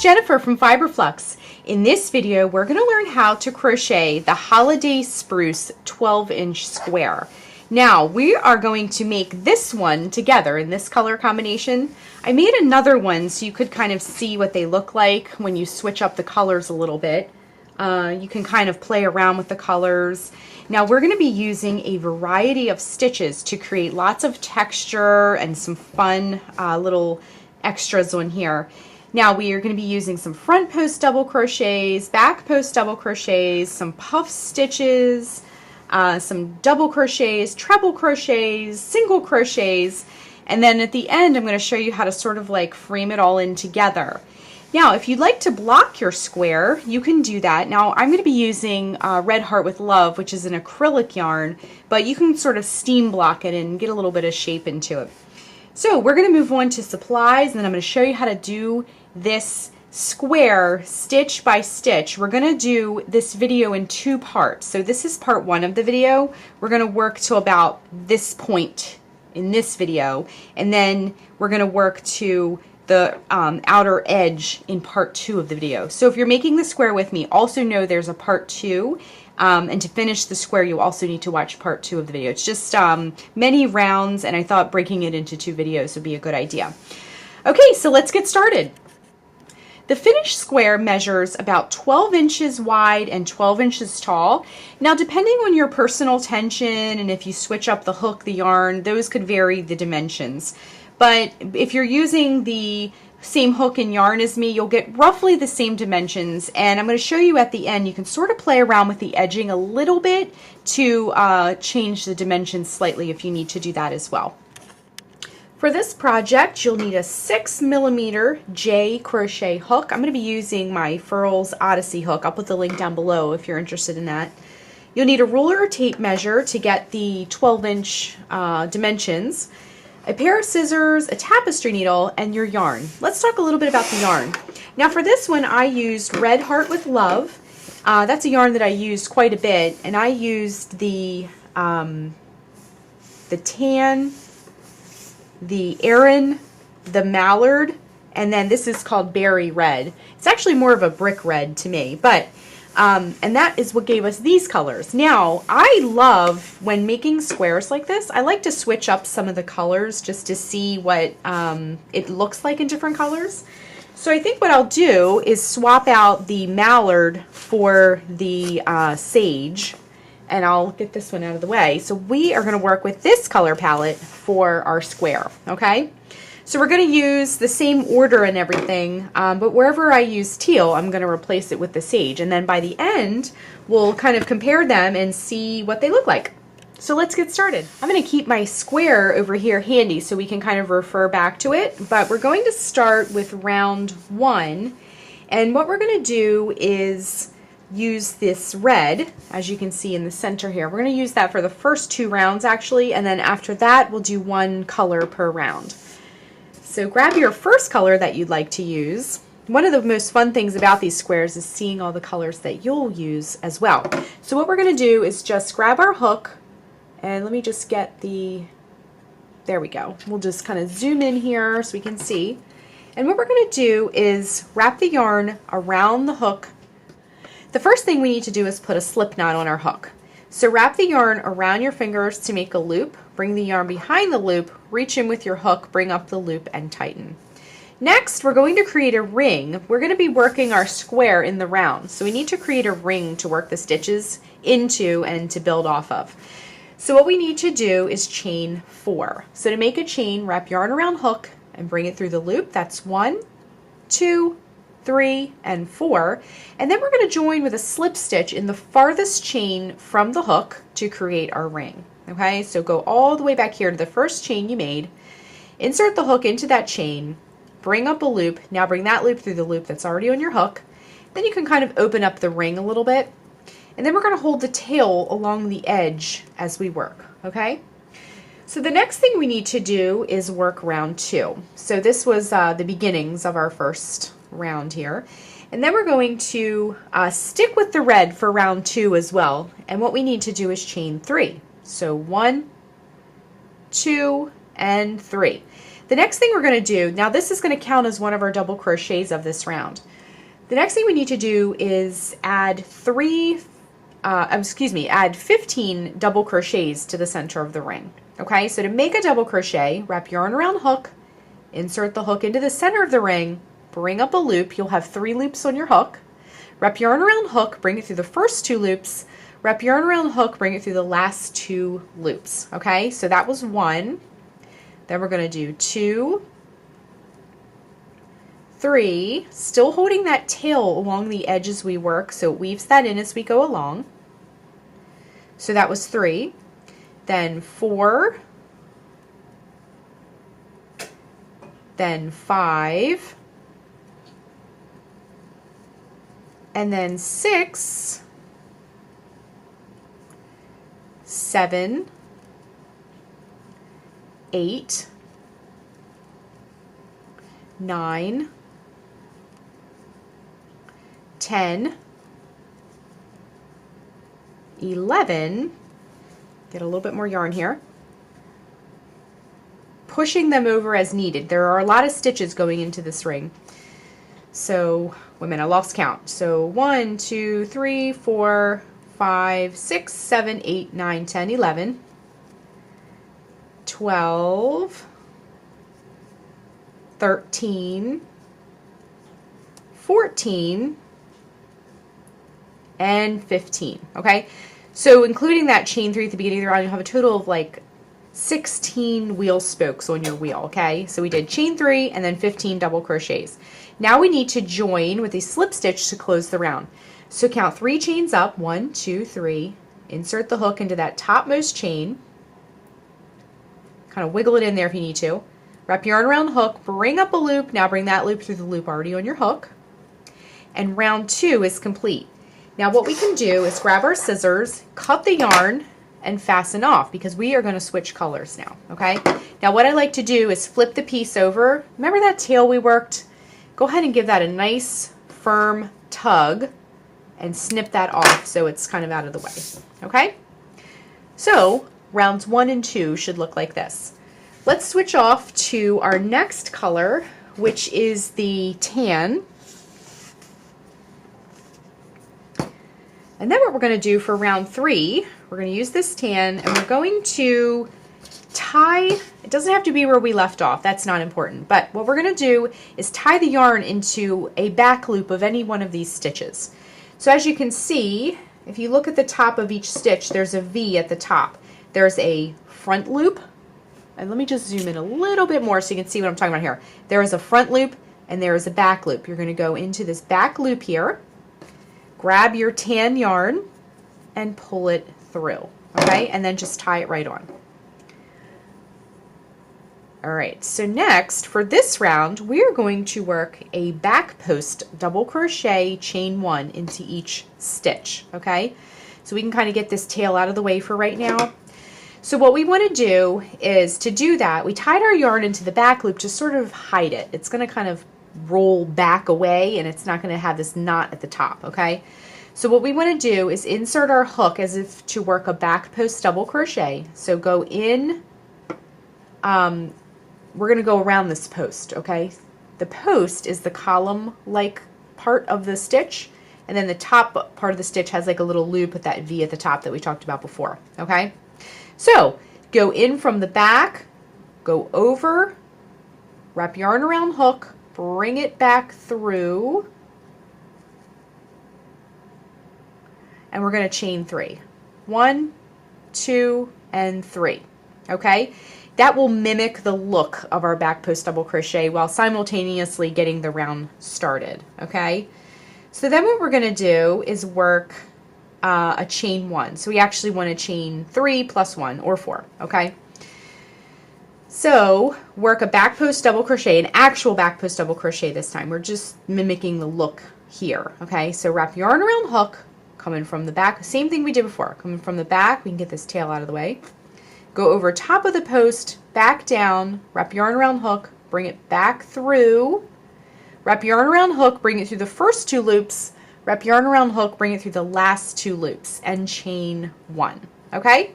Jennifer from Flux. In this video, we're going to learn how to crochet the Holiday Spruce 12-inch square. Now, we are going to make this one together in this color combination. I made another one so you could kind of see what they look like when you switch up the colors a little bit. You can kind of play around with the colors. Now, we're going to be using a variety of stitches to create lots of texture and some fun little extras on here. Now we are going to be using some front post double crochets, back post double crochets, some puff stitches, some double crochets, treble crochets, single crochets, and then at the end I'm going to show you how to sort of like frame it all in together. Now if you'd like to block your square, you can do that. Now I'm going to be using Red Heart with Love, which is an acrylic yarn, but you can sort of steam block it and get a little bit of shape into it. So we're going to move on to supplies, and then I'm going to show you how to do this square stitch by stitch. We're going to do this video in two parts. So this is part one of the video. We're going to work to about this point in this video, and then we're going to work to the outer edge in part two of the video. So if you're making the square with me, also know there's a part two. And to finish the square, you also need to watch part two of the video. It's just many rounds, and I thought breaking it into two videos would be a good idea. Okay, so let's get started. The finished square measures about 12 inches wide and 12 inches tall. Now, depending on your personal tension and if you switch up the hook, the yarn, those could vary the dimensions. But if you're using the same hook and yarn as me, you'll get roughly the same dimensions, and I'm going to show you at the end. You can sort of play around with the edging a little bit to change the dimensions slightly if you need to do that as well. For this project, you'll need a 6mm J crochet hook. I'm going to be using my Furls Odyssey hook. I'll put the link down below if you're interested in that. You'll need a ruler or tape measure to get the 12-inch dimensions, a pair of scissors, a tapestry needle, and your yarn. Let's talk a little bit about the yarn. Now for this one, I used Red Heart with Love. That's a yarn that I used quite a bit, and I used the tan, the Aran, the Mallard, and then this is called Berry Red. It's actually more of a brick red to me, but and that is what gave us these colors. Now, I love when making squares like this, I like to switch up some of the colors just to see what it looks like in different colors. So I think what I'll do is swap out the Mallard for the Sage, and I'll get this one out of the way. So we are going to work with this color palette for our square, okay? So we're going to use the same order and everything, but wherever I use teal, I'm going to replace it with the sage. And then by the end, we'll kind of compare them and see what they look like. So let's get started. I'm going to keep my square over here handy so we can kind of refer back to it. But we're going to start with round one. And what we're going to do is use this red, as you can see in the center here. We're going to use that for the first two rounds actually, and then after that we'll do one color per round. So grab your first color that you'd like to use. One of the most fun things about these squares is seeing all the colors that you'll use as well. So what we're going to do is just grab our hook, and let me just get there we go. We'll just kind of zoom in here so we can see. And what we're going to do is wrap the yarn around the hook. The first thing we need to do is put a slip knot on our hook. So wrap the yarn around your fingers to make a loop. Bring the yarn behind the loop, reach in with your hook, bring up the loop, and tighten. Next, we're going to create a ring. We're going to be working our square in the round, so we need to create a ring to work the stitches into and to build off of. So what we need to do is chain 4. So to make a chain, wrap yarn around hook and bring it through the loop. That's 1, 2, 3, and 4. And then we're going to join with a slip stitch in the farthest chain from the hook to create our ring. Okay, so go all the way back here to the first chain you made, insert the hook into that chain, bring up a loop, now bring that loop through the loop that's already on your hook, then you can kind of open up the ring a little bit, and then we're going to hold the tail along the edge as we work, okay? So the next thing we need to do is work round 2. So this was the beginnings of our first round here, and then we're going to stick with the red for round 2 as well, and what we need to do is chain 3. So 1, 2, and 3. The next thing we're going to do, now this is going to count as one of our double crochets of this round. The next thing we need to do is add add 15 double crochets to the center of the ring. Okay, so to make a double crochet, wrap yarn around hook, insert the hook into the center of the ring, bring up a loop. You'll have 3 loops on your hook. Wrap yarn around hook, bring it through the first 2 loops. Wrap yarn around hook, bring it through the last 2 loops. Okay, so that was 1. Then we're going to do 2, 3, still holding that tail along the edge as we work, so it weaves that in as we go along. So that was 3. Then 4, then 5, and then 6, 7, 8, 9, 10, 11, get a little bit more yarn here, pushing them over as needed. There are a lot of stitches going into this ring. So, wait a minute, I lost count. So 1, 2, 3, 4, 5, 6, 7, 8, 9, 10, 11, 12, 13, 14, and 15, okay? So including that chain 3 at the beginning of the round, you'll have a total of like 16 wheel spokes on your wheel, okay? So we did chain 3 and then 15 double crochets. Now we need to join with a slip stitch to close the round. So count 3 chains up, 1, 2, 3, insert the hook into that topmost chain, kind of wiggle it in there if you need to, wrap yarn around hook, bring up a loop, now bring that loop through the loop already on your hook, and round 2 is complete. Now what we can do is grab our scissors, cut the yarn, and fasten off because we are going to switch colors now, okay? Now what I like to do is flip the piece over. Remember that tail we worked? Go ahead and give that a nice firm tug and snip that off so it's kind of out of the way, okay? So rounds 1 and 2 should look like this. Let's switch off to our next color, which is the tan. And then what we're going to do for round 3, we're going to use this tan and we're going to tie, it doesn't have to be where we left off, that's not important, but what we're going to do is tie the yarn into a back loop of any one of these stitches. So as you can see, if you look at the top of each stitch, there's a V at the top. There's a front loop, and let me just zoom in a little bit more so you can see what I'm talking about here. There is a front loop and there is a back loop. You're going to go into this back loop here, grab your tan yarn and pull it through, okay? And then just tie it right on. All right, so next for this round, we're going to work a back post double crochet chain 1 into each stitch, okay? So we can kind of get this tail out of the way for right now. So what we want to do is, to do that, we tied our yarn into the back loop to sort of hide it. It's going to kind of roll back away and it's not going to have this knot at the top, okay? So what we want to do is insert our hook as if to work a back post double crochet. So go in, we're going to go around this post, okay? The post is the column-like part of the stitch, and then the top part of the stitch has like a little loop with that V at the top that we talked about before, okay? So go in from the back, go over, wrap yarn around hook, bring it back through, and we're going to chain 3. 1, 2, and 3, okay? That will mimic the look of our back post double crochet while simultaneously getting the round started, okay? So then what we're going to do is work a chain 1. So we actually want to chain 3 plus 1 or 4, okay? So work a back post double crochet, an actual back post double crochet this time. We're just mimicking the look here, okay? So wrap yarn around hook, coming from the back, same thing we did before. Coming from the back, we can get this tail out of the way. Go over top of the post, back down, wrap yarn around hook, bring it back through, wrap yarn around hook, bring it through the first 2 loops, wrap yarn around hook, bring it through the last 2 loops, and chain 1, okay?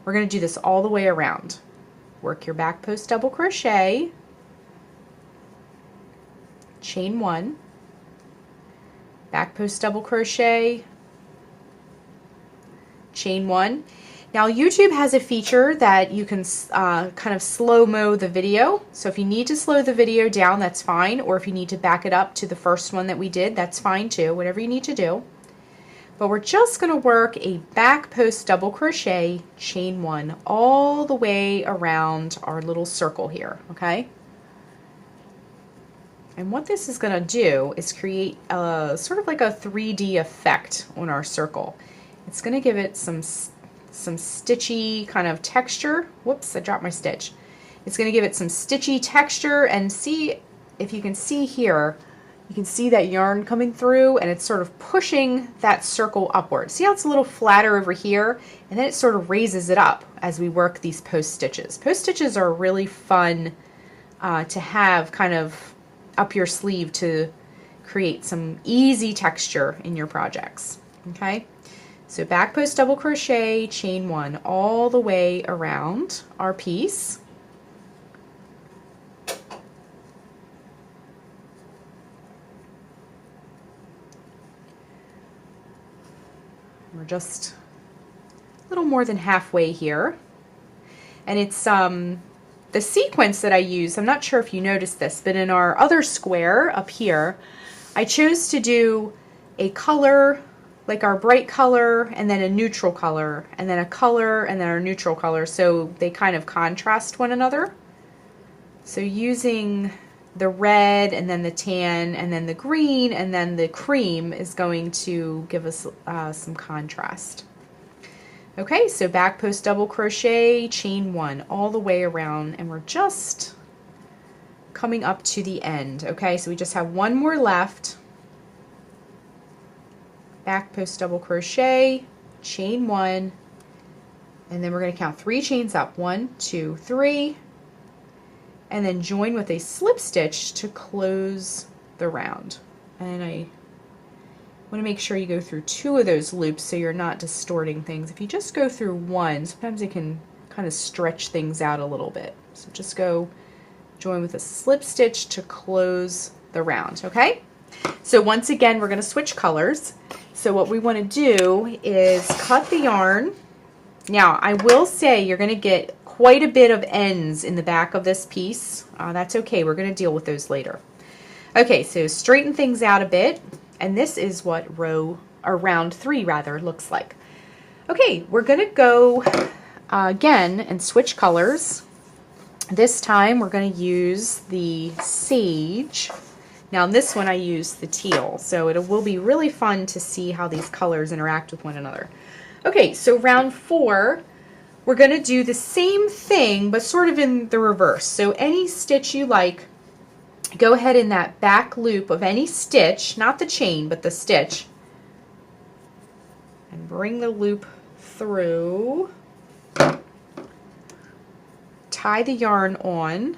We're going to do this all the way around. Work your back post double crochet, chain 1, back post double crochet, chain 1. Now YouTube has a feature that you can kind of slow-mo the video. So if you need to slow the video down, that's fine. Or if you need to back it up to the first one that we did, that's fine too. Whatever you need to do. But we're just going to work a back post double crochet, chain 1 all the way around our little circle here, okay? And what this is going to do is create a sort of like a 3D effect on our circle. It's going to give it some stitchy kind of texture. Whoops, I dropped my stitch. It's going to give it some stitchy texture, and see if you can see here, you can see that yarn coming through and it's sort of pushing that circle upward. See how it's a little flatter over here, and then it sort of raises it up as we work these post stitches. Post stitches are really fun to have kind of up your sleeve to create some easy texture in your projects. Okay, so back post double crochet, chain 1 all the way around our piece. We're just a little more than halfway here, and it's the sequence that I use. I'm not sure if you noticed this, but in our other square up here, I chose to do a color, like our bright color, and then a neutral color, and then a color, and then our neutral color, so they kind of contrast one another. So using the red, and then the tan, and then the green, and then the cream is going to give us some contrast. Okay, so back post double crochet, chain 1 all the way around, and we're just coming up to the end. Okay, so we just have one more left. Back post double crochet, chain 1, and then we're going to count 3 chains up. 1, 2, 3, and then join with a slip stitch to close the round. And I want to make sure you go through 2 of those loops so you're not distorting things. If you just go through 1, sometimes it can kind of stretch things out a little bit. So just go join with a slip stitch to close the round, okay? So once again, we're going to switch colors. So what we want to do is cut the yarn. Now, I will say you're going to get quite a bit of ends in the back of this piece. That's okay. We're going to deal with those later. Okay, so straighten things out a bit. And this is what round 3 rather looks like. Okay, we're going to go again and switch colors. This time we're going to use the sage. Now in this one I use the teal, so it will be really fun to see how these colors interact with one another. Okay, so round 4, we're going to do the same thing but sort of in the reverse. So any stitch you like, go ahead in that back loop of any stitch, not the chain, but the stitch, and bring the loop through. Tie the yarn on.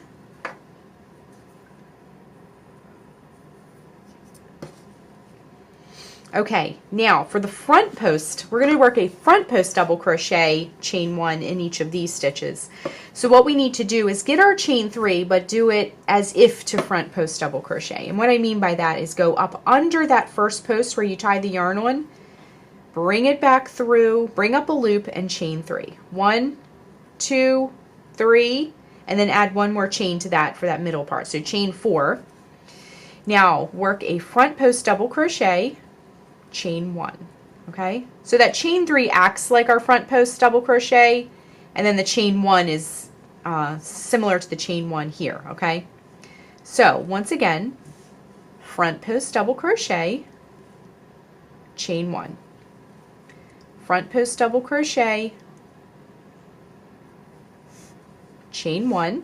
Okay, now for the front post, we're going to work a front post double crochet, chain 1 in each of these stitches. So what we need to do is get our chain 3, but do it as if to front post double crochet. And what I mean by that is go up under that first post where you tied the yarn on, bring it back through, bring up a loop, and chain 3. 1, 2, 3, and then add 1 more chain to that for that middle part. So chain 4. Now work a front post double crochet, chain 1. Okay, so that chain 3 acts like our front post double crochet, and then the chain 1 is similar to the chain 1 here. Okay, so once again, front post double crochet, chain 1, front post double crochet, chain 1.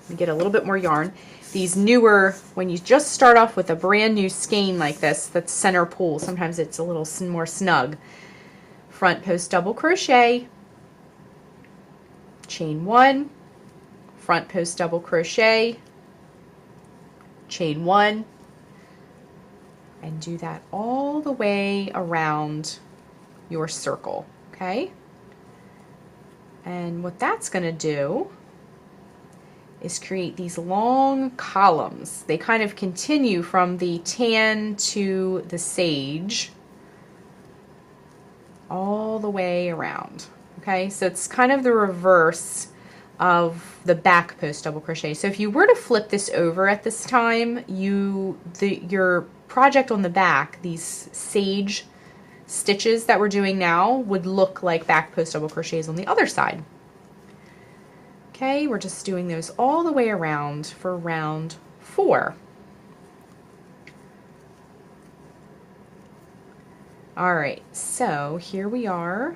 We get a little bit more yarn. These newer, when you just start off with a brand new skein like this, that's center pull, sometimes it's a little more snug. Front post double crochet, chain 1, front post double crochet, chain 1, and do that all the way around your circle, okay? And what that's going to do is create these long columns. They kind of continue from the tan to the sage all the way around. Okay, so it's kind of the reverse of the back post double crochet. So if you were to flip this over at this time, your project on the back, these sage stitches that we're doing now, would look like back post double crochets on the other side. Okay, we're just doing those all the way around for round 4. All right, so here we are.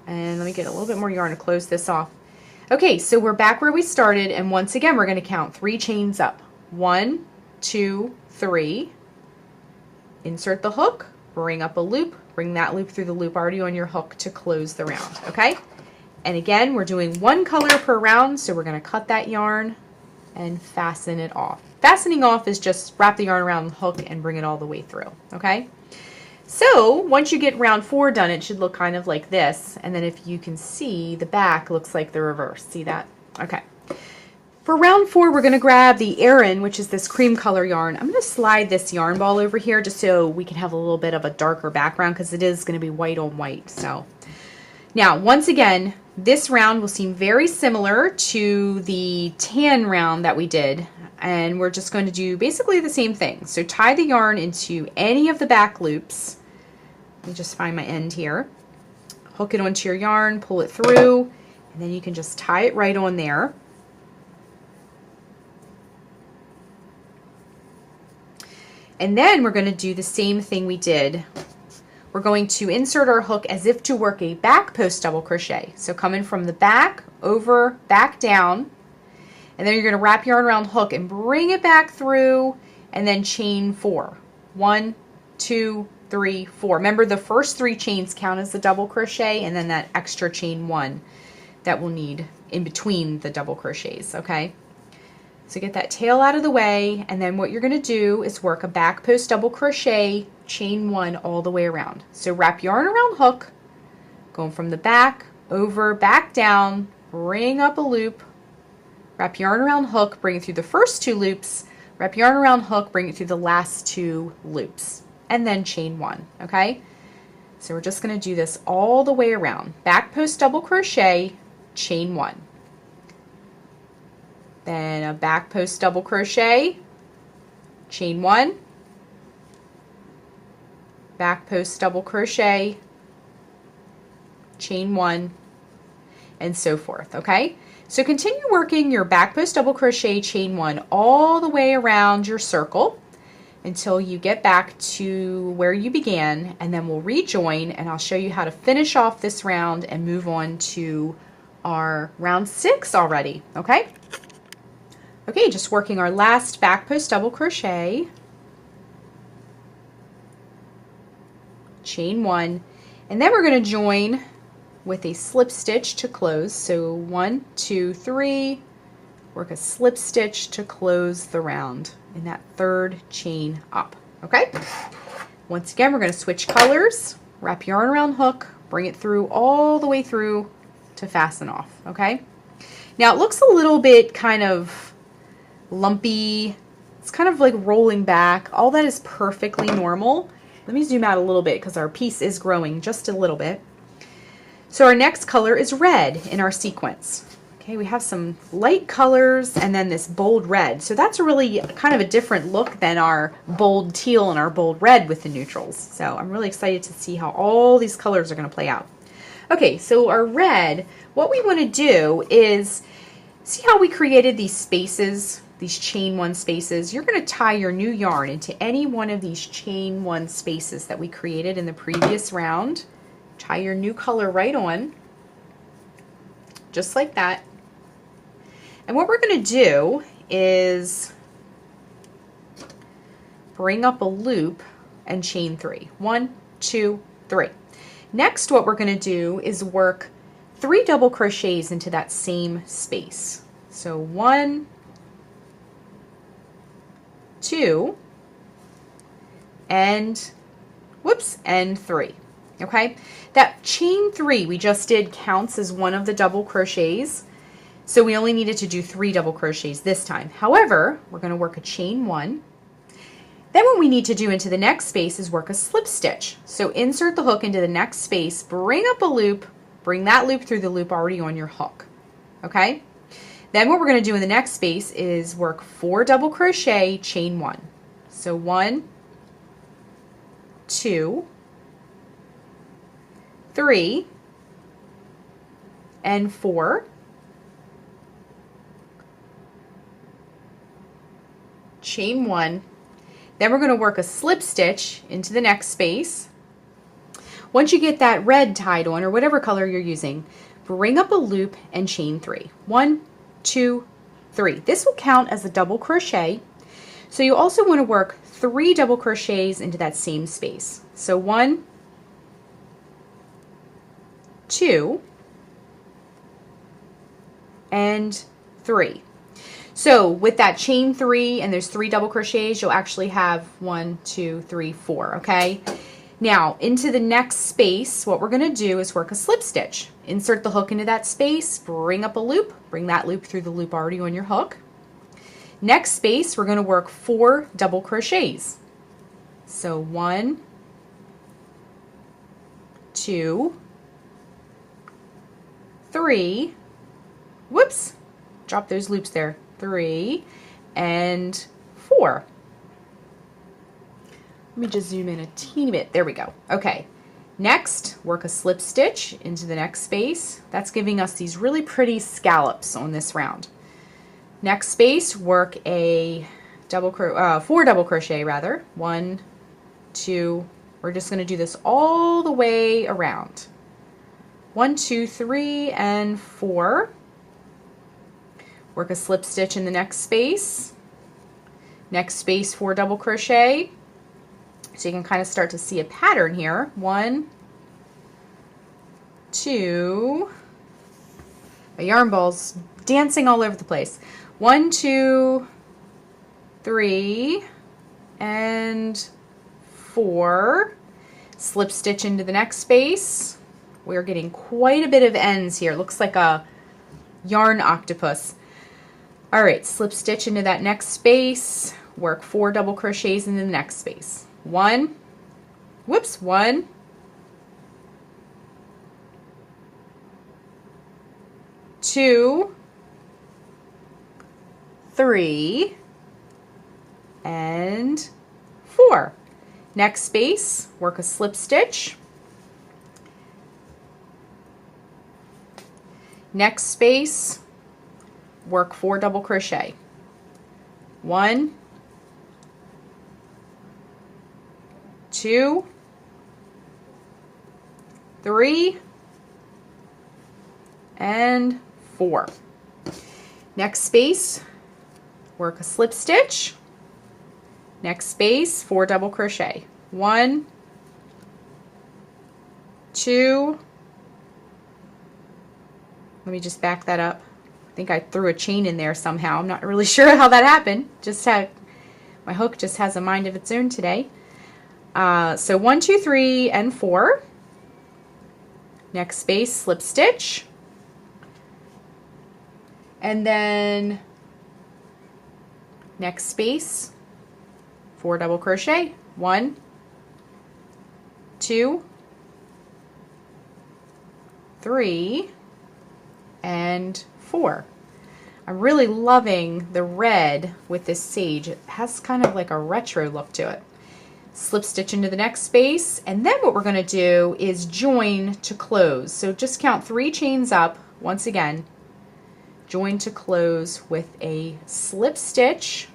And let me get a little bit more yarn to close this off. Okay, so we're back where we started, and once again we're going to count 3 chains up. 1, 2, 3. Insert the hook, bring up a loop, bring that loop through the loop already on your hook to close the round, okay? And again, we're doing 1 color per round, so we're going to cut that yarn and fasten it off. Fastening off is just wrap the yarn around the hook and bring it all the way through, okay? So once you get round 4 done, it should look kind of like this. And then if you can see, the back looks like the reverse. See that? Okay. For round 4, we're going to grab the Aran, which is this cream color yarn. I'm going to slide this yarn ball over here just so we can have a little bit of a darker background, because it is going to be white on white. So now, once again, this round will seem very similar to the tan round that we did. And we're just going to do basically the same thing. So tie the yarn into any of the back loops. Let me just find my end here. Hook it onto your yarn, pull it through, and then you can just tie it right on there. And then we're going to do the same thing we did. We're going to insert our hook as if to work a back post double crochet. So coming from the back, over, back down, and then you're going to wrap yarn around hook and bring it back through, and then chain 4. 1, 2, 3, 4. Remember, the first 3 chains count as the double crochet, and then that extra chain 1 that we'll need in between the double crochets, okay? So get that tail out of the way, and then what you're going to do is work a back post double crochet, chain 1 all the way around. So wrap yarn around hook, going from the back, over, back down, bring up a loop, wrap yarn around hook, bring it through the first 2 loops, wrap yarn around hook, bring it through the last 2 loops, and then chain 1, okay? So we're just going to do this all the way around. Back post double crochet, chain 1. Then a back post double crochet, chain 1, back post double crochet, chain 1, and so forth, okay? So continue working your back post double crochet, chain 1 all the way around your circle until you get back to where you began, and then we'll rejoin, and I'll show you how to finish off this round and move on to our round 6 already, okay? Okay, just working our last back post double crochet, chain 1, and then we're going to join with a slip stitch to close. So 1, 2, 3, work a slip stitch to close the round in that 3rd chain up, okay? Once again, we're going to switch colors, wrap yarn around hook, bring it through all the way through to fasten off, okay? Now it looks a little bit kind of lumpy. It's kind of like rolling back. All that is perfectly normal. Let me zoom out a little bit because our piece is growing just a little bit. So our next color is red in our sequence. Okay, we have some light colors and then this bold red. So that's really kind of a different look than our bold teal and our bold red with the neutrals. So I'm really excited to see how all these colors are going to play out. Okay, so our red, what we want to do is, see how we created these spaces, these chain 1 spaces? You're going to tie your new yarn into any one of these chain 1 spaces that we created in the previous round. Tie your new color right on, just like that. And what we're going to do is bring up a loop and chain 3. 1, 2, 3. Next, what we're going to do is work 3 double crochets into that same space. So 1, 2, and whoops, and 3. Okay, that chain 3 we just did counts as one of the double crochets. So we only needed to do 3 double crochets this time. However, we're going to work a chain 1. Then what we need to do into the next space is work a slip stitch. So insert the hook into the next space, bring up a loop, bring that loop through the loop already on your hook. Okay? Then what we're going to do in the next space is work 4 double crochet, chain 1. So 1, 2, 3, and 4. Chain 1. Then we're going to work a slip stitch into the next space. Once you get that red tied on, or whatever color you're using, bring up a loop and chain 3. 1, 2, 3. This will count as a double crochet. So you also want to work 3 double crochets into that same space. So 1, 2, and 3. So with that chain 3 and there's 3 double crochets, you'll actually have 1, 2, 3, 4, okay? Now, into the next space, what we're going to do is work a slip stitch. Insert the hook into that space, bring up a loop, bring that loop through the loop already on your hook. Next space, we're going to work 4 double crochets. So 1, 2, 3, whoops, drop those loops there, 3, and 4. Let me just zoom in a teeny bit. There we go. Okay. Next, work a slip stitch into the next space. That's giving us these really pretty scallops on this round. Next space, work a 4 double crochet rather. 1, 2. We're just going to do this all the way around. 1, 2, 3, and 4. Work a slip stitch in the next space. Next space, 4 double crochet. So you can kind of start to see a pattern here. 1, 2, my yarn ball's dancing all over the place. 1, 2, 3, and 4. Slip stitch into the next space. We're getting quite a bit of ends here. Looks like a yarn octopus. All right, slip stitch into that next space. Work 4 double crochets into the next space. 1, whoops, 1, 2, 3, and 4. Next space, work a slip stitch. Next space, work 4 double crochet. 1, 2, 3, and 4. Next space, work a slip stitch. Next space, 4 double crochet. 1, 2, let me just back that up. I think I threw a chain in there somehow. I'm not really sure how that happened. My hook just has a mind of its own today. So 1, 2, 3, and 4. Next space, slip stitch. And then next space, 4 double crochet. 1, 2, 3, and 4. I'm really loving the red with this sage. It has kind of like a retro look to it. Slip stitch into the next space, and then what we're going to do is join to close. So just count 3 chains up once again. Join to close with a slip stitch,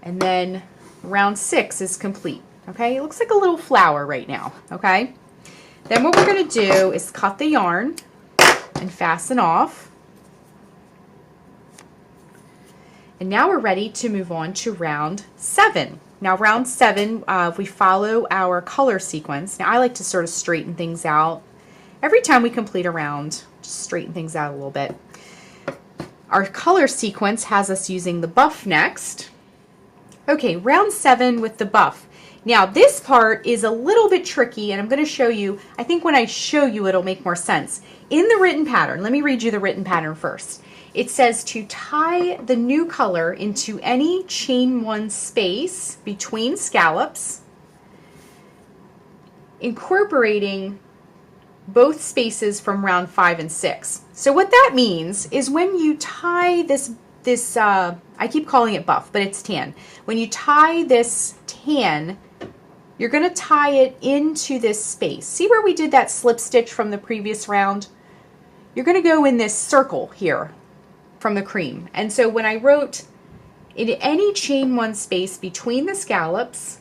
and then round 6 is complete. Okay, it looks like a little flower right now. Okay, then what we're going to do is cut the yarn and fasten off. And now we're ready to move on to round 7. Now round 7, if we follow our color sequence, now I like to sort of straighten things out. Every time we complete a round, just straighten things out a little bit. Our color sequence has us using the buff next. Okay, round 7 with the buff. Now this part is a little bit tricky, and I'm going to show you. I think when I show you it'll make more sense. In the written pattern, let me read you the written pattern first. It says to tie the new color into any chain 1 space between scallops, incorporating both spaces from round 5 and 6. So what that means is when you tie this I keep calling it buff, but it's tan. When you tie this tan, you're going to tie it into this space. See where we did that slip stitch from the previous round? You're going to go in this circle here from the cream. And so when I wrote in any chain 1 space between the scallops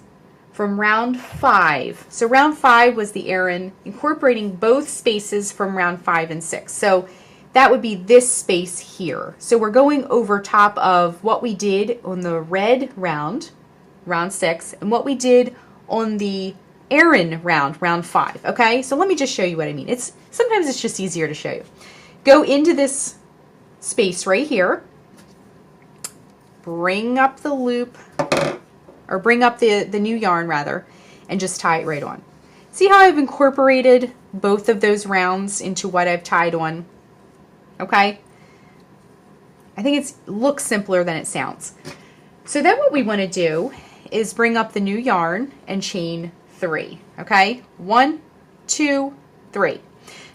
from round 5, so round 5 was the Aran, incorporating both spaces from round 5 and 6. So that would be this space here. So we're going over top of what we did on the red round, round 6, and what we did on the Aran round, round 5. Okay, so let me just show you what I mean. Sometimes it's just easier to show you. Go into this space right here, bring up the loop, or bring up the new yarn rather, and just tie it right on. See how I've incorporated both of those rounds into what I've tied on? Okay, I think it looks simpler than it sounds. So then what we want to do is bring up the new yarn and chain 3. Okay, 1, 2, 3.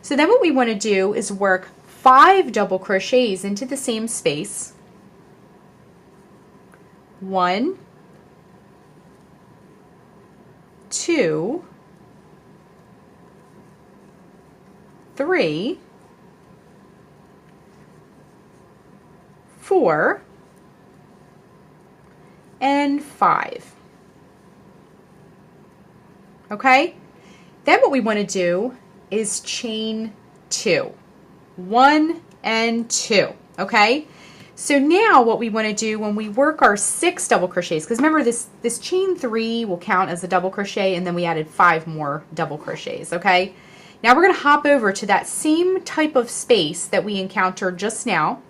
So then what we want to do is work 5 double crochets into the same space. 1, 2, 3, 4, and 5. Okay? Then what we want to do is chain 2. 1 and 2. Okay? So now what we want to do when we work our 6 double crochets, because remember this chain 3 will count as a double crochet, and then we added 5 more double crochets. Okay? Now we're going to hop over to that same type of space that we encountered just now.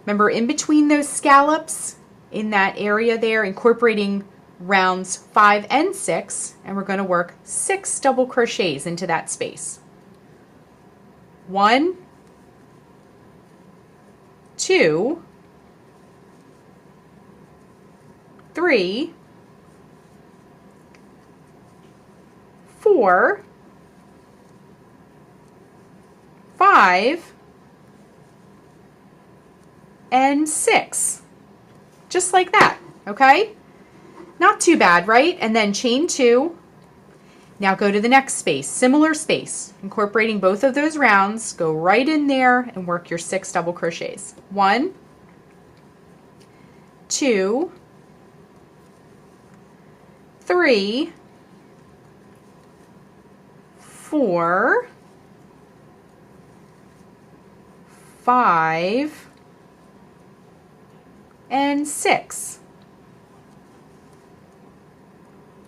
Remember, in between those scallops, in that area there, incorporating rounds 5 and 6, and we're going to work 6 double crochets into that space. 1, 2, 3, 4, 5, and 6, just like that. Okay, not too bad, right? And then chain 2. Now go to the next space, similar space, incorporating both of those rounds. Go right in there and work your 6 double crochets. 1, 2, 3, 4, 5, and 6.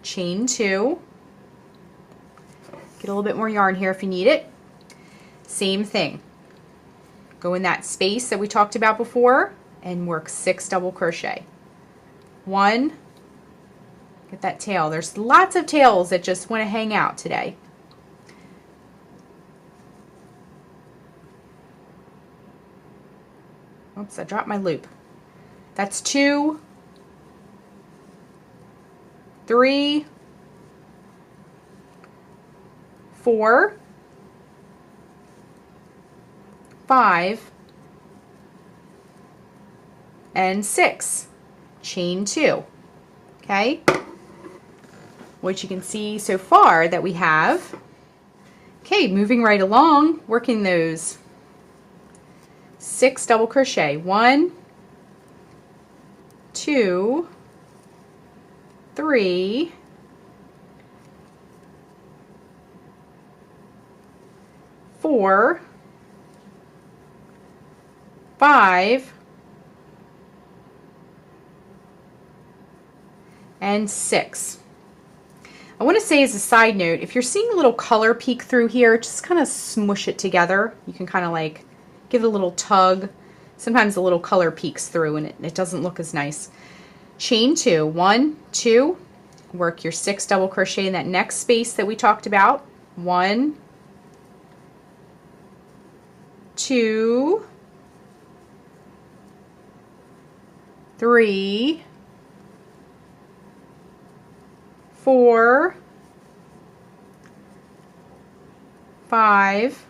Chain 2. Get a little bit more yarn here if you need it. Same thing. Go in that space that we talked about before and work 6 double crochet. 1. Get that tail. There's lots of tails that just want to hang out today. Oops, I dropped my loop. That's 2, 3, 4, 5, and 6. Chain 2. Okay? What you can see so far that we have. Okay, moving right along, working those 6 double crochet. 1, 2, 3, 4, 5, and 6. I want to say as a side note, if you're seeing a little color peek through here, just kind of smush it together. You can kind of like give it a little tug. Sometimes a little color peeks through and it doesn't look as nice. Chain 2. 1, 2, work your 6 double crochet in that next space that we talked about. 1, 2, 3, 4, 5,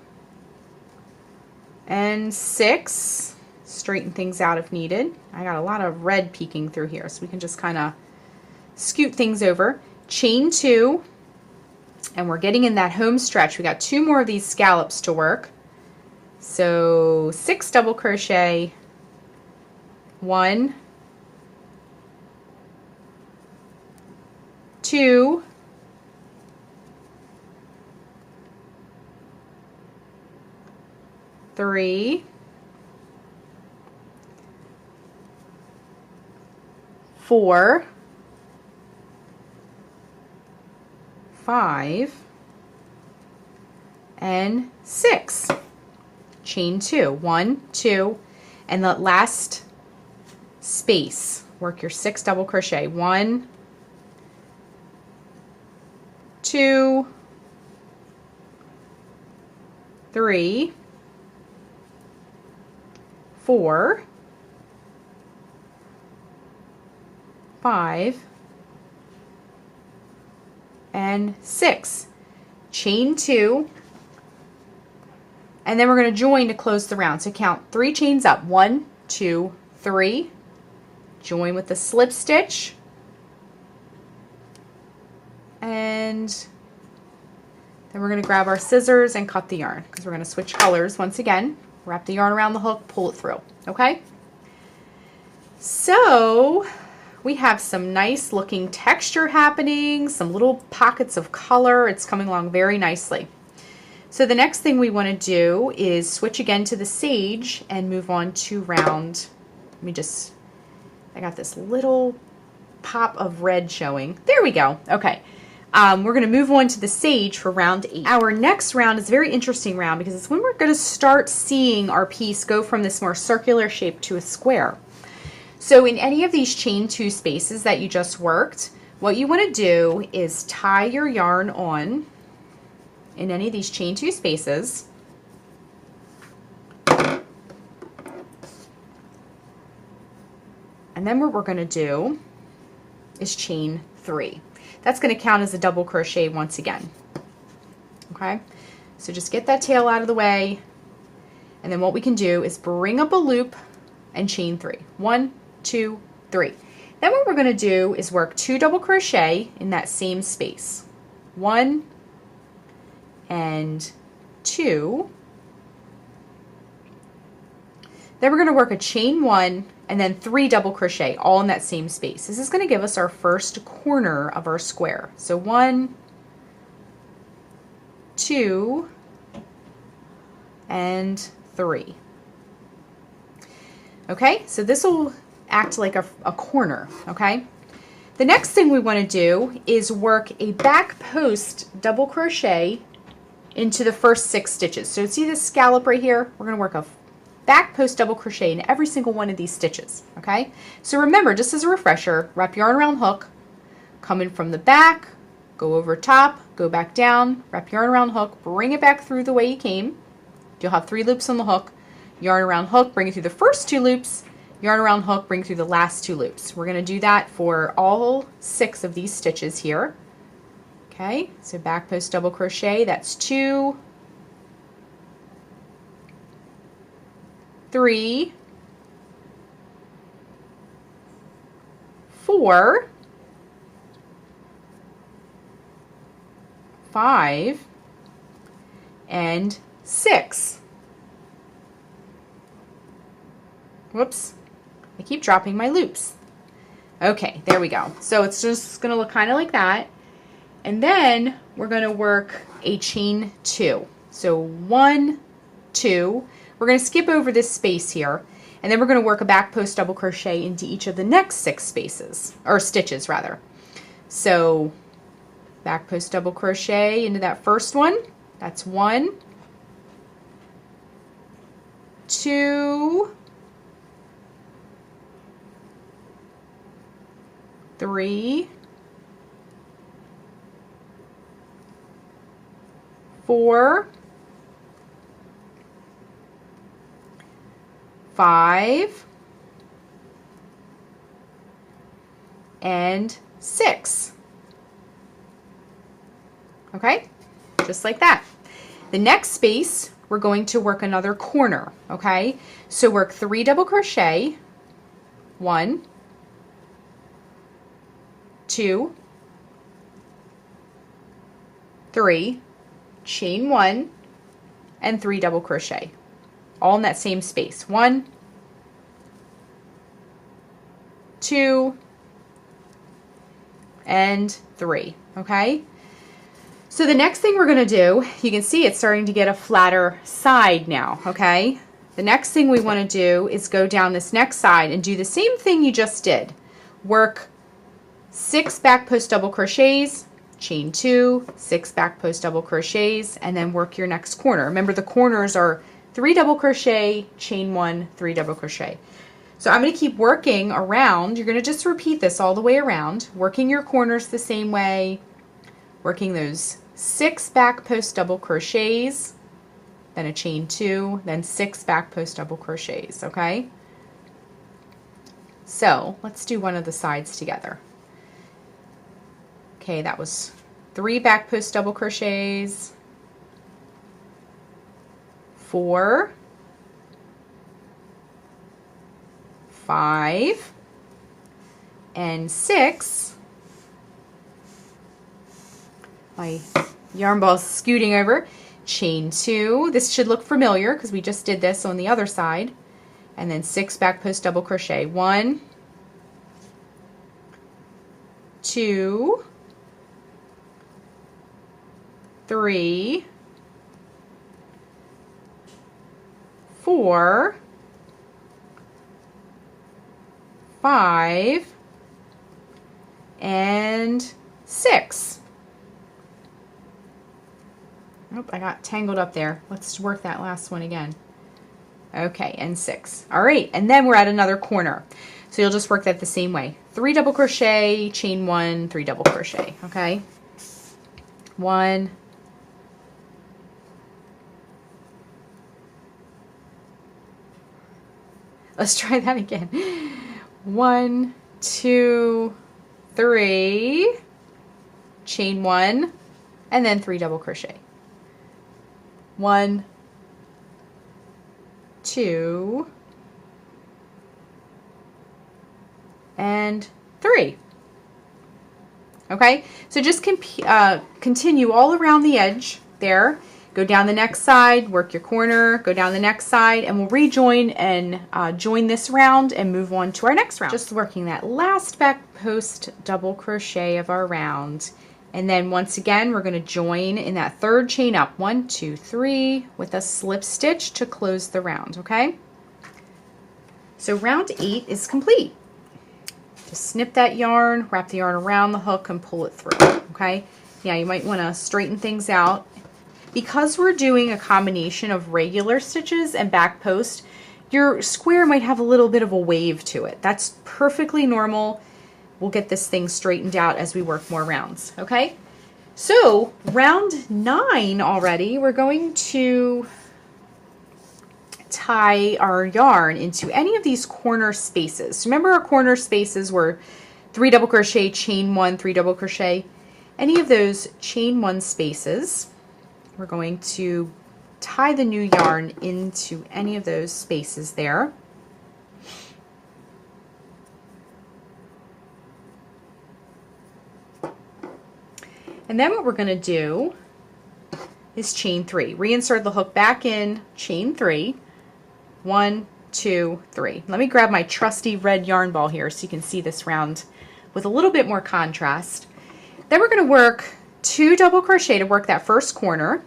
and 6. Straighten things out if needed. I got a lot of red peeking through here, so we can just kind of scoot things over. Chain 2, and we're getting in that home stretch. We got 2 more of these scallops to work. So 6 double crochet, 1, 2, 3, 4, 5, and 6. Chain 2, 1, 2, and the last space, work your 6 double crochet. 1, 2, 3, 4, 5, and 6. Chain 2, and then we're going to join to close the round. So count 3 chains up. 1, 2, 3. Join with the slip stitch, and then we're going to grab our scissors and cut the yarn because we're going to switch colors once again. Wrap the yarn around the hook, pull it through. Okay? So we have some nice looking texture happening, some little pockets of color. It's coming along very nicely. So the next thing we want to do is switch again to the sage and move on to round. I got this little pop of red showing. There we go. Okay. We're going to move on to the sage for round 8. Our next round is a very interesting round because it's when we're going to start seeing our piece go from this more circular shape to a square. So in any of these chain 2 spaces that you just worked, what you want to do is tie your yarn on in any of these chain 2 spaces. And then what we're going to do is chain 3. That's going to count as a double crochet once again. Okay, so just get that tail out of the way, and then what we can do is bring up a loop and chain 3. 1, 2, 3. Then what we're going to do is work 2 double crochet in that same space. 1 and 2. Then we're going to work a chain 1 and then 3 double crochet all in that same space. This is going to give us our first corner of our square. So 1, 2, and 3. Okay, so this will act like a corner, okay? The next thing we want to do is work a back post double crochet into the first 6 stitches. So see this scallop right here? We're going to work a back post double crochet in every single one of these stitches, okay? So remember, just as a refresher, wrap yarn around hook, come in from the back, go over top, go back down, wrap yarn around hook, bring it back through the way you came. You'll have 3 loops on the hook, yarn around hook, bring it through the first 2 loops, yarn around hook, bring it through the last 2 loops. We're going to do that for all 6 of these stitches here. Okay, so back post double crochet, that's 2, 3, 4, 5, and 6. Whoops, I keep dropping my loops. Okay, there we go. So it's just going to look kind of like that. And then we're going to work a chain 2. So 1, 2. We're going to skip over this space here, and then we're going to work a back post double crochet into each of the next 6 spaces, or stitches rather. So back post double crochet into that first one. That's 1, 2, 3, 4, 5, and 6. Okay, just like that. The next space, we're going to work another corner, okay? So work 3 double crochet, 1, 2, 3, chain 1, and 3 double crochet, all in that same space. 1, 2, and 3, okay? So the next thing we're going to do, you can see it's starting to get a flatter side now, okay? The next thing we want to do is go down this next side and do the same thing you just did. Work 6 back post double crochets, chain 2, 6 back post double crochets, and then work your next corner. Remember, the corners are 3 double crochet, chain 1, 3 double crochet. So I'm going to keep working around. You're going to just repeat this all the way around, working your corners the same way, working those 6 back post double crochets, then a chain 2, then 6 back post double crochets, okay? So let's do one of the sides together. Okay, that was 3 back post double crochets, 4, 5, and 6. My yarn ball's scooting over. Chain 2. This should look familiar because we just did this on the other side. And then 6 back post double crochet. 1, 2, 3, 4, 5, and 6. Oh, I got tangled up there. Let's work that last one again. Okay, and 6. All right, and then we're at another corner. So you'll just work that the same way. 3 double crochet, chain 1, 3 double crochet, okay? 1, let's try that again. 1, 2, 3, chain 1, and then 3 double crochet. 1, 2, and 3. Okay, so just continue all around the edge there. Go down the next side, work your corner, go down the next side, and we'll rejoin and join this round and move on to our next round. Just working that last back post double crochet of our round. And then once again, we're going to join in that third chain up, 1, 2, 3, with a slip stitch to close the round, okay? So round 8 is complete. Just snip that yarn, wrap the yarn around the hook, and pull it through, okay? Yeah, you might want to straighten things out. Because we're doing a combination of regular stitches and back post, your square might have a little bit of a wave to it. That's perfectly normal. We'll get this thing straightened out as we work more rounds, okay? So round 9 already, we're going to tie our yarn into any of these corner spaces. Remember, our corner spaces were 3 double crochet, chain 1, 3 double crochet. Any of those chain 1 spaces, we're going to tie the new yarn into any of those spaces there. And then what we're going to do is chain 3. Reinsert the hook back in, chain 3. 1, 2, 3. Let me grab my trusty red yarn ball here so you can see this round with a little bit more contrast. Then we're going to work 2 double crochet to work that first corner.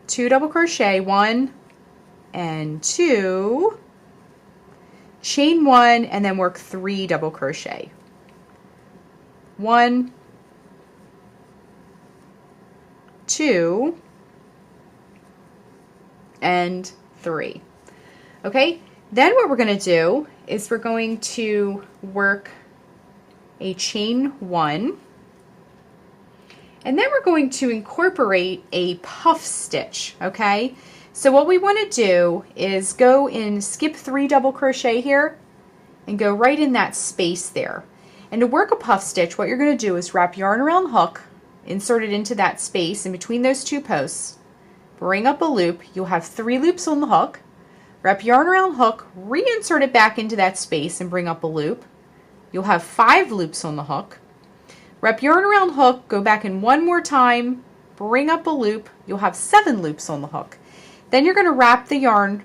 2 double crochet, 1 and 2. Chain 1 and then work 3 double crochet. 1, 2, and 3. Okay, then what we're going to do is we're going to work a chain 1, And then we're going to incorporate a puff stitch, okay? So what we want to do is go and skip 3 double crochet here and go right in that space there. And to work a puff stitch, what you're going to do is wrap yarn around hook, insert it into that space in between those 2 posts, bring up a loop. You'll have 3 loops on the hook. Wrap yarn around hook, reinsert it back into that space and bring up a loop. You'll have 5 loops on the hook. Wrap yarn around hook, go back in one more time, bring up a loop. You'll have 7 loops on the hook. Then you're going to wrap the yarn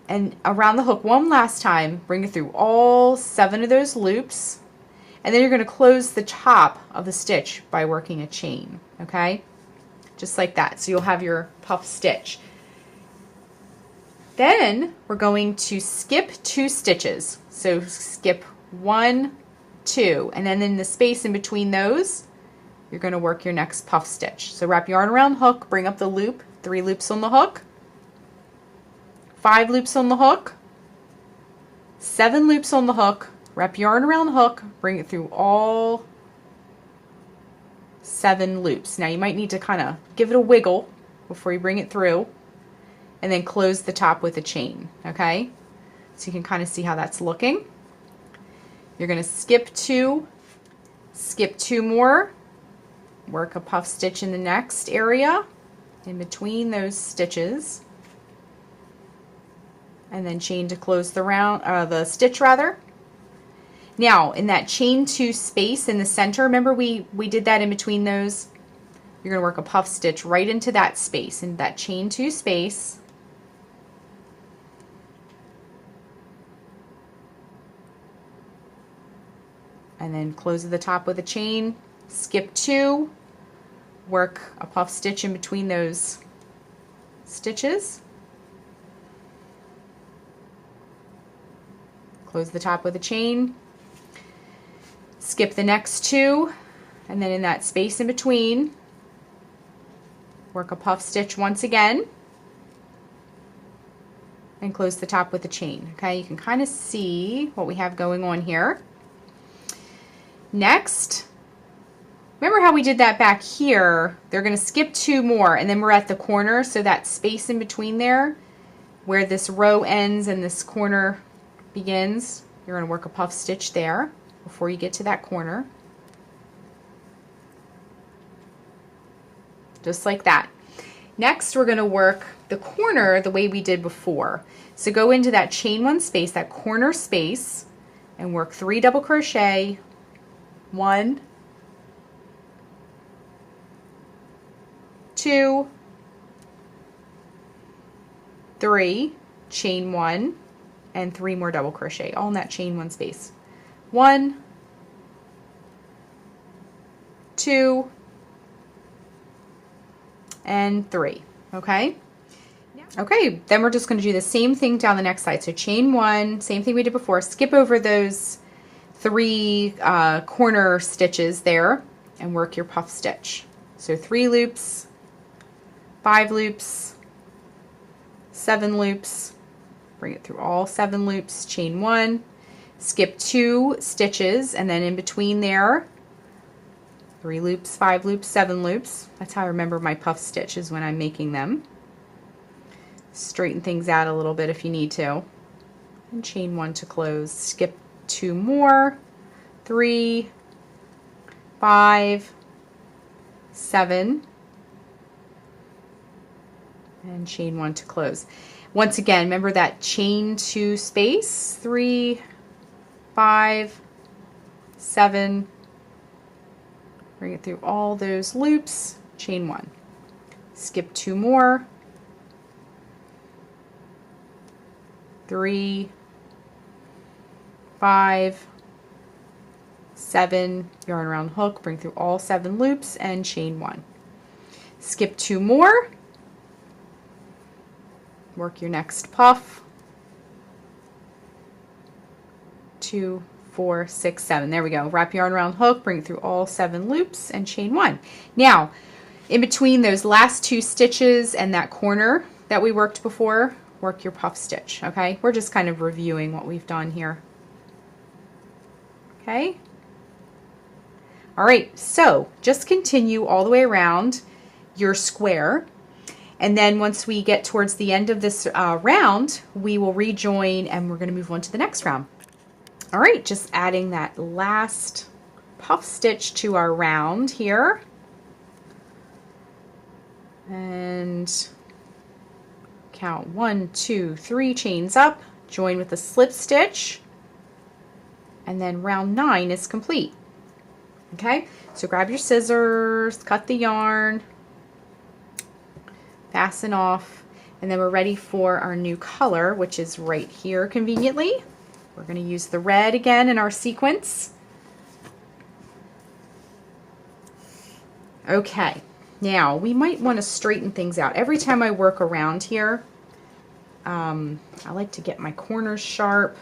and around the hook one last time, bring it through all 7 of those loops, and then you're going to close the top of the stitch by working a chain, okay? Just like that. So you'll have your puff stitch. Then we're going to skip 2 stitches. So skip 1, 2, and then in the space in between those, you're going to work your next puff stitch. So wrap yarn around hook, bring up the loop, 3 loops on the hook, 5 loops on the hook, 7 loops on the hook, wrap yarn around hook, bring it through all 7 loops. Now you might need to kind of give it a wiggle before you bring it through, and then close the top with a chain, okay? So you can kind of see how that's looking. You're going to skip 2 more, work a puff stitch in the next area in between those stitches, and then chain to close the stitch rather. Now in that chain 2 space in the center, remember we did that in between those, you're going to work a puff stitch right into that space, in that chain 2 space, and then close the top with a chain, skip 2, work a puff stitch in between those stitches, close the top with a chain, skip the next 2, and then in that space in between, work a puff stitch once again, and close the top with a chain. Okay, you can kind of see what we have going on here. Next, remember how we did that back here? They're going to skip 2 more, and then we're at the corner, so that space in between there, where this row ends and this corner begins, you're going to work a puff stitch there before you get to that corner. Just like that. Next, we're going to work the corner the way we did before. So go into that chain 1 space, that corner space, and work 3 double crochet, 1, 2, 3, chain 1, and 3 more double crochet, all in that chain 1 space. 1, 2, and 3. Okay? Okay, then we're just going to do the same thing down the next side. So chain 1, same thing we did before, skip over those 3 corner stitches there and work your puff stitch. So 3 loops, 5 loops, 7 loops, bring it through all 7 loops, chain 1, skip 2 stitches, and then in between there, 3 loops, 5 loops, 7 loops. That's how I remember my puff stitches when I'm making them. Straighten things out a little bit if you need to. And chain 1 to close. Skip 2 more, 3, 5, 7, and chain 1 to close. Once again, remember that chain 2 space, 3, 5, 7, bring it through all those loops, chain 1. Skip 2 more, 3, 5, 7, yarn around hook, bring through all 7 loops, and chain 1. Skip 2 more, work your next puff, 2, 4, 6, 7. There we go. Wrap yarn around hook, bring it through all 7 loops, and chain 1. Now, in between those last 2 stitches and that corner that we worked before, work your puff stitch, okay? We're just kind of reviewing what we've done here. Okay? All right, so just continue all the way around your square. And then once we get towards the end of this round, we will rejoin and we're going to move on to the next round. All right, just adding that last puff stitch to our round here. And count 1, 2, 3 chains up, join with a slip stitch, and then round 9 is complete. Okay, so grab your scissors, cut the yarn, fasten off, and then we're ready for our new color, which is right here conveniently. We're going to use the red again in our sequence. Okay, now we might want to straighten things out. Every time I work around here, I like to get my corners sharp.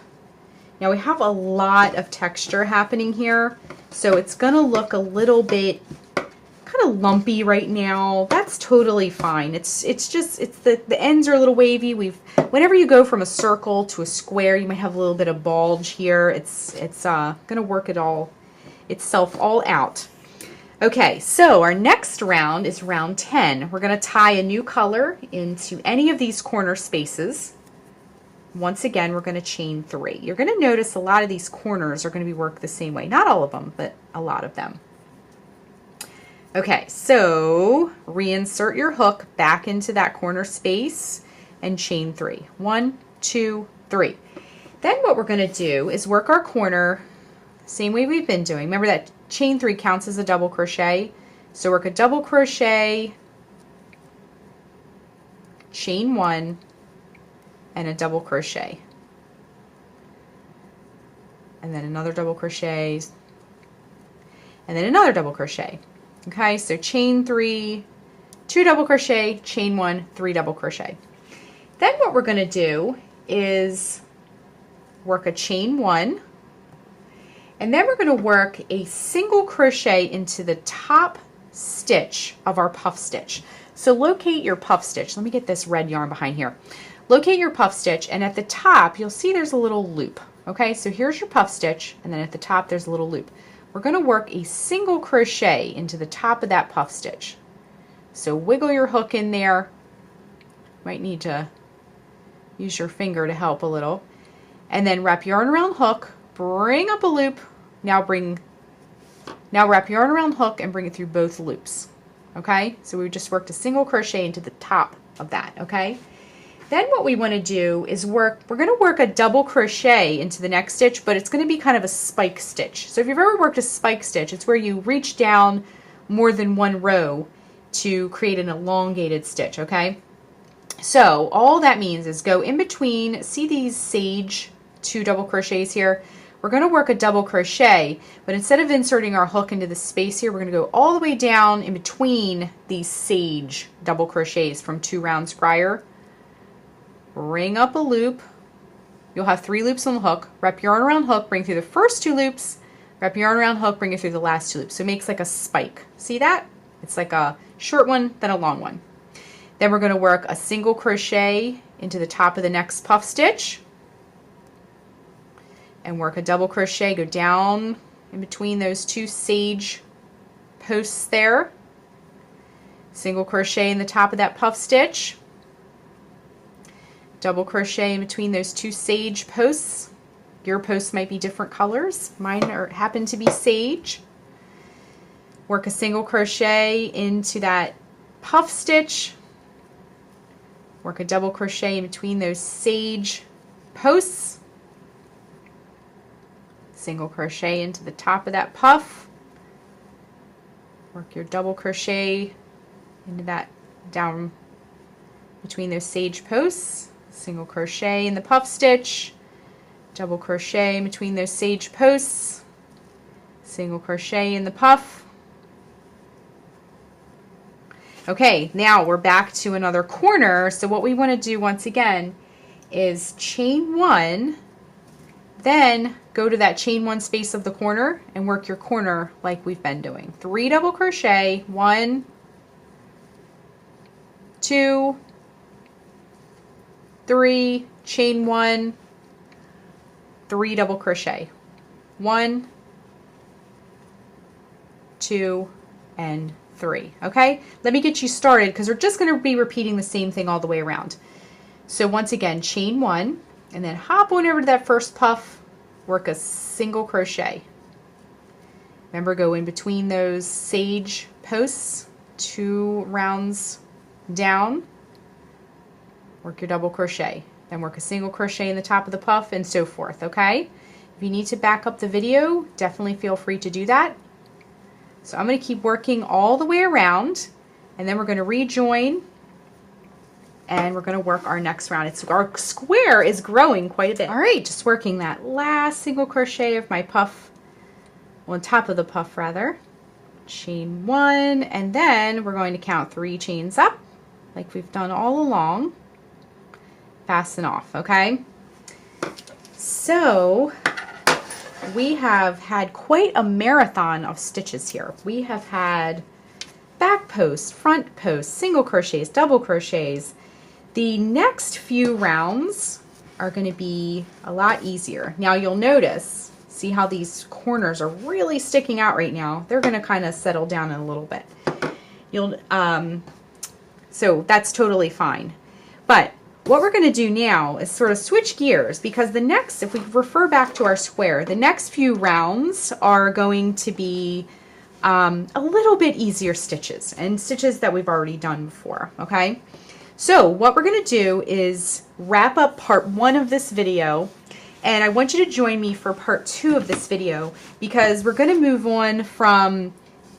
Now we have a lot of texture happening here, so it's going to look a little bit kind of lumpy right now. That's totally fine. It's the ends are a little wavy. Whenever you go from a circle to a square, you might have a little bit of bulge here. It's going to work itself all out. Okay, so our next round is round 10. We're going to tie a new color into any of these corner spaces. Once again, we're going to chain 3. You're going to notice a lot of these corners are going to be worked the same way. Not all of them, but a lot of them. Okay, so reinsert your hook back into that corner space and chain 3. 1, 2, 3. Then what we're going to do is work our corner same way we've been doing. Remember that chain 3 counts as a double crochet. So work a double crochet, chain 1, and a double crochet. And then another double crochet, and then another double crochet. Okay, so chain 3, 2 double crochet, chain 1, 3 double crochet. Then what we're going to do is work a chain 1, and then we're going to work a single crochet into the top stitch of our puff stitch. So locate your puff stitch. Let me get this red yarn behind here. Locate your puff stitch, and at the top you'll see there's a little loop. Okay, so here's your puff stitch, and then at the top there's a little loop. We're going to work a single crochet into the top of that puff stitch. So wiggle your hook in there. Might need to use your finger to help a little. And then wrap yarn around hook, bring up a loop. Now wrap yarn around hook and bring it through both loops. Okay, so we just worked a single crochet into the top of that. Okay, then what we want to do is we're going to work a double crochet into the next stitch, but it's going to be kind of a spike stitch. So if you've ever worked a spike stitch, it's where you reach down more than one row to create an elongated stitch. Okay, so all that means is go in between. See these sage 2 double crochets here? We're going to work a double crochet, but instead of inserting our hook into the space here, we're going to go all the way down in between these sage double crochets from 2 rounds prior. Bring up a loop. You'll have 3 loops on the hook. Wrap yarn around hook, bring through the first 2 loops. Wrap yarn around hook, bring it through the last 2 loops. So it makes like a spike. See that? It's like a short one, then a long one. Then we're going to work a single crochet into the top of the next puff stitch. And work a double crochet, go down in between those 2 sage posts there. Single crochet in the top of that puff stitch. Double crochet in between those 2 sage posts. Your posts might be different colors. Mine happen to be sage. Work a single crochet into that puff stitch. Work a double crochet in between those sage posts. Single crochet into the top of that puff. Work your double crochet into that down between those sage posts. Single crochet in the puff stitch. Double crochet in between those sage posts. Single crochet in the puff. Okay, now we're back to another corner. So what we want to do once again is chain 1, then go to that chain 1 space of the corner and work your corner like we've been doing. 3 double crochet, 1, 2, 3, chain 1, 3 double crochet, 1, 2, and 3. Okay, let me get you started because we're just going to be repeating the same thing all the way around. So once again, chain 1 and then hop on over to that first puff, work a single crochet. Remember, go in between those sage posts, 2 rounds down, work your double crochet, then work a single crochet in the top of the puff, and so forth. Okay, if you need to back up the video, definitely feel free to do that. So I'm going to keep working all the way around, and then we're going to rejoin, and we're going to work our next round. Our square is growing quite a bit. All right, just working that last single crochet of my puff, on top of the puff rather. Chain 1, and then we're going to count 3 chains up, like we've done all along. Fasten off, okay? So we have had quite a marathon of stitches here. We have had back posts, front posts, single crochets, double crochets. The next few rounds are going to be a lot easier. Now you'll notice, see how these corners are really sticking out right now? They're going to kind of settle down in a little bit. So that's totally fine. But what we're going to do now is sort of switch gears, because the next, if we refer back to our square, the next few rounds are going to be a little bit easier stitches, and stitches that we've already done before, okay? So what we're going to do is wrap up part 1 of this video, and I want you to join me for part 2 of this video, because we're going to move on from,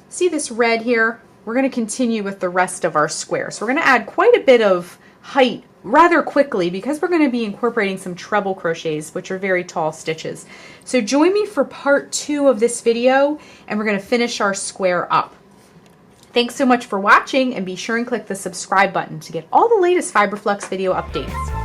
see this red here? We're going to continue with the rest of our square. So we're going to add quite a bit of height rather quickly, because we're going to be incorporating some treble crochets, which are very tall stitches. So join me for part 2 of this video, and we're going to finish our square up. Thanks so much for watching, and be sure and click the subscribe button to get all the latest Fiber Flux video updates.